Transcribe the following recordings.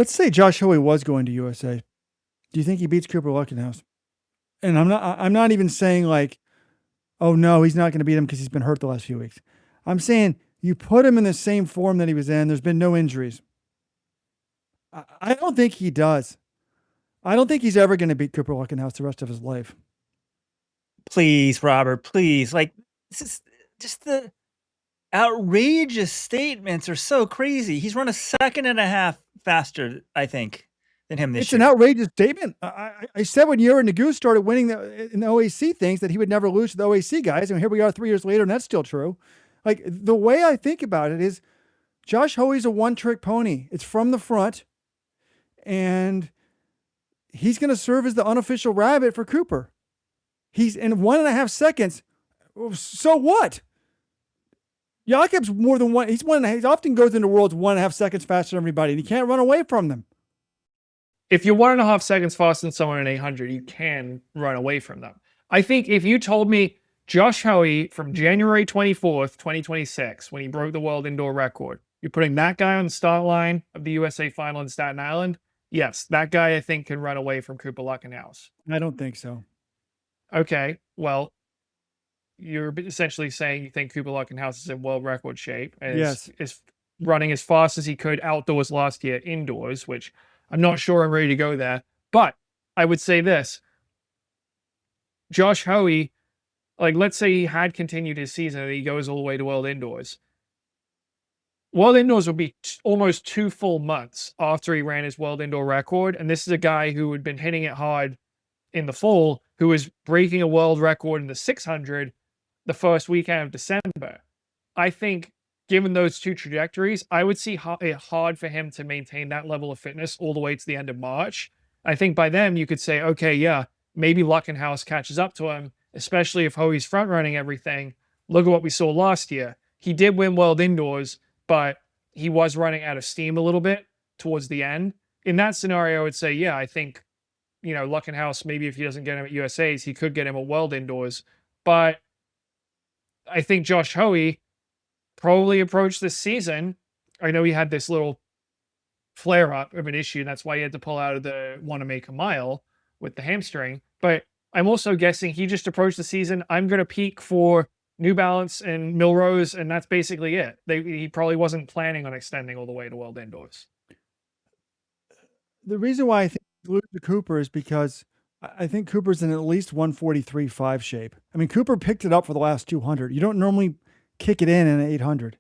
let's say Josh Hoey was going to USA. Do you think he beats Cooper Lutkenhaus? And I'm not even saying like, oh no, he's not going to beat him because he's been hurt the last few weeks. I'm saying you put him in the same form that he was in. There's been no injuries. I don't think he does. I don't think he's ever going to beat Cooper Lutkenhaus the rest of his life. Please, Robert, please. Like, this is just the outrageous statements are so crazy. He's run a second and a half faster, I think, than him this It's year. an outrageous statement. I said when Yared Nuguse started winning in the OAC things that he would never lose to the OAC guys. And here we are 3 years later, and that's still true. Like, the way I think about it is Josh Hoey's a one-trick pony. It's from the front, and he's going to serve as the unofficial rabbit for Cooper. He's in 1.5 seconds. So what? Jakob's more than one. He often goes into worlds 1.5 seconds faster than everybody, and he can't run away from them. If you're 1.5 seconds faster than someone in 800, you can run away from them. I think if you told me Josh Hoey from January 24th, 2026, when he broke the world indoor record, you're putting that guy on the start line of the USA final in Staten Island, yes, that guy I think can run away from Cooper Lutkenhaus. I don't think so. Okay, well, you're essentially saying you think Cooper Lutkenhaus is in world record shape and is running as fast as he could outdoors last year indoors, which I'm not sure I'm ready to go there. But I would say this. Josh Hoey, like, let's say he had continued his season and he goes all the way to world indoors. World indoors would be almost 2 full months after he ran his world indoor record. And this is a guy who had been hitting it hard in the fall, who was breaking a world record in the 600 the first weekend of December. I think, given those two trajectories, I would see it hard for him to maintain that level of fitness all the way to the end of March. I think by then you could say, okay, yeah, maybe Lutkenhaus catches up to him, especially if Hoey's front running everything. Look at what we saw last year. He did win world indoors, but he was running out of steam a little bit towards the end. In that scenario, I would say, yeah, I think, Lutkenhaus, maybe if he doesn't get him at USA's, he could get him at world indoors. But I think Josh Hoey probably approached this season. I know he had this little flare up of an issue, and that's why he had to pull out of the want to make a mile with the hamstring. But I'm also guessing he just approached the season. I'm going to peak for New Balance and Milrose, and that's basically it. He probably wasn't planning on extending all the way to world indoors. The reason why I think he lose to Cooper is because I think Cooper's in at least 143.5 shape. I mean, Cooper picked it up for the last 200. You don't normally kick it in an 800.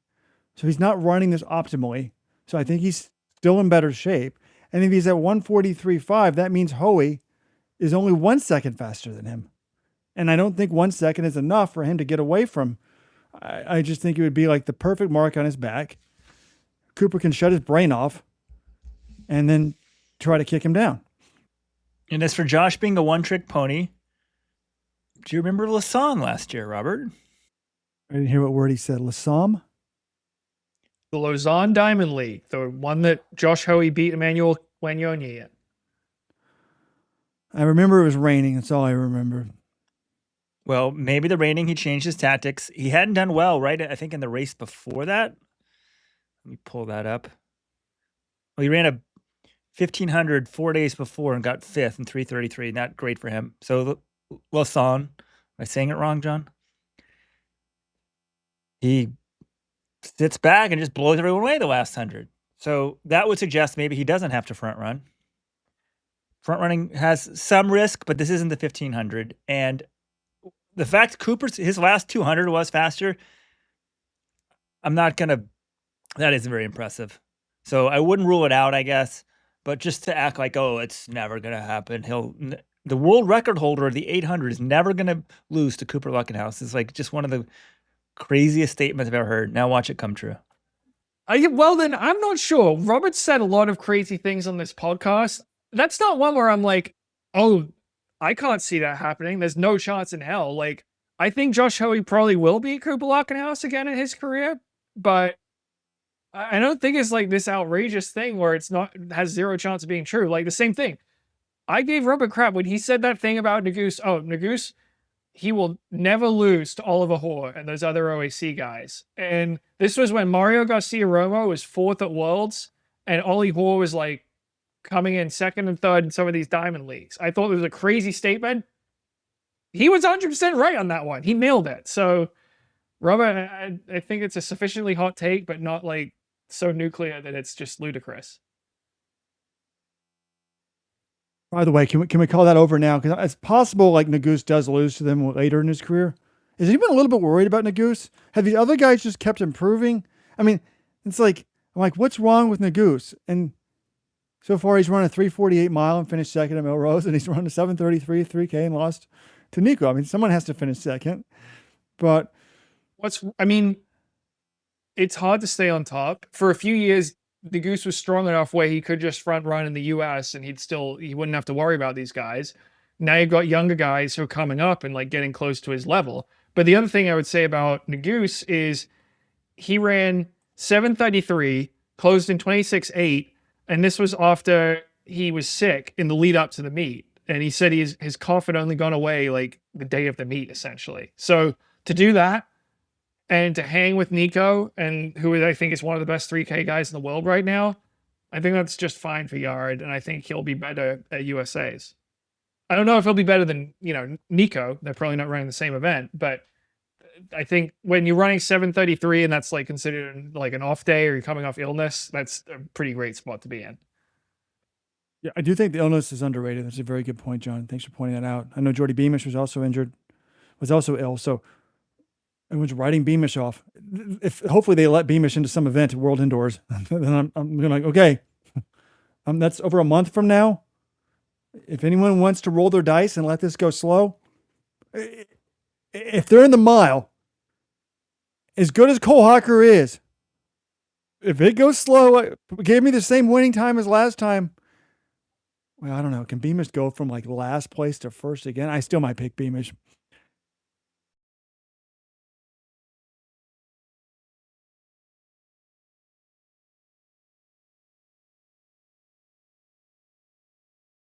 So he's not running this optimally. So I think he's still in better shape. And if he's at 143.5, that means Hoey is only 1 second faster than him. And I don't think 1 second is enough for him to get away from. I just think it would be like the perfect mark on his back. Cooper can shut his brain off and then try to kick him down. And as for Josh being a one-trick pony, do you remember Lausanne last year, Robert? I didn't hear what word he said. Lausanne? The Lausanne Diamond League, the one that Josh Hoey beat Emmanuel Wanyonyi in. I remember it was raining. That's all I remember. Well, maybe the raining, he changed his tactics. He hadn't done well, right? I think in the race before that. Let me pull that up. Well, he ran a 1,500 4 days before and got 5th in 3:33. Not great for him. So Lausanne, am I saying it wrong, John? He sits back and just blows everyone away the last 100. So that would suggest maybe he doesn't have to front run. Front running has some risk, but this isn't the 1,500. And the fact his last 200 was faster, that isn't very impressive. So I wouldn't rule it out, I guess. But just to act like, oh, it's never going to happen. The world record holder of the 800 is never going to lose to Cooper Lutkenhaus. It's like just one of the craziest statements I've ever heard. Now watch it come true. Well, then I'm not sure. Robert said a lot of crazy things on this podcast. That's not one where I'm like, oh, I can't see that happening. There's no chance in hell. Like, I think Josh Hoey probably will beat Cooper Lutkenhaus again in his career, but I don't think it's like this outrageous thing where has zero chance of being true. Like the same thing. I gave Robert crap when he said that thing about Nuguse. Oh, Nuguse, he will never lose to Ollie Hoare and those other OAC guys. And this was when Mario Garcia Romo was 4th at Worlds and Ollie Hoare was like coming in second and third in some of these diamond leagues. I thought it was a crazy statement. He was 100% right on that one. He nailed it. So, Robert, I think it's a sufficiently hot take, but not like so nuclear that it's just ludicrous. By the way, can we call that over now? Because it's possible like Nuguse does lose to them later in his career. Is anyone a little bit worried about Nuguse? Have the other guys just kept improving? I mean, it's like I'm like, what's wrong with Nuguse? And so far, he's run a 3:48 mile and finished second at Melrose, and he's run a 7:33 3K and lost to Nico. I mean, someone has to finish second, but it's hard to stay on top. For a few years, Nuguse was strong enough where he could just front run in the US and he wouldn't have to worry about these guys. Now you've got younger guys who are coming up and like getting close to his level. But the other thing I would say about Nuguse is he ran 7:33, closed in 26.8, and this was after he was sick in the lead up to the meet. And he said his cough had only gone away like the day of the meet, essentially. So to do that and to hang with Nico, and who I think is one of the best 3K guys in the world right now, I think that's just fine for Yared, and I think he'll be better at USA's. I don't know if he'll be better than, Nico. They're probably not running the same event, but I think when you're running 7:33 and that's like considered like an off day or you're coming off illness, that's a pretty great spot to be in. yeah, I do think the illness is underrated. That's a very good point, John. Thanks for pointing that out. I know Jordy Beamish was also injured, was also ill, so everyone's writing Beamish off. If hopefully they let Beamish into some event at World Indoors, then I'm going like, okay, that's over a month from now. If anyone wants to roll their dice and let this go slow, if they're in the mile, as good as Cole Hocker is, if it goes slow, gave me the same winning time as last time. Well, I don't know. Can Beamish go from like last place to first again? I still might pick Beamish.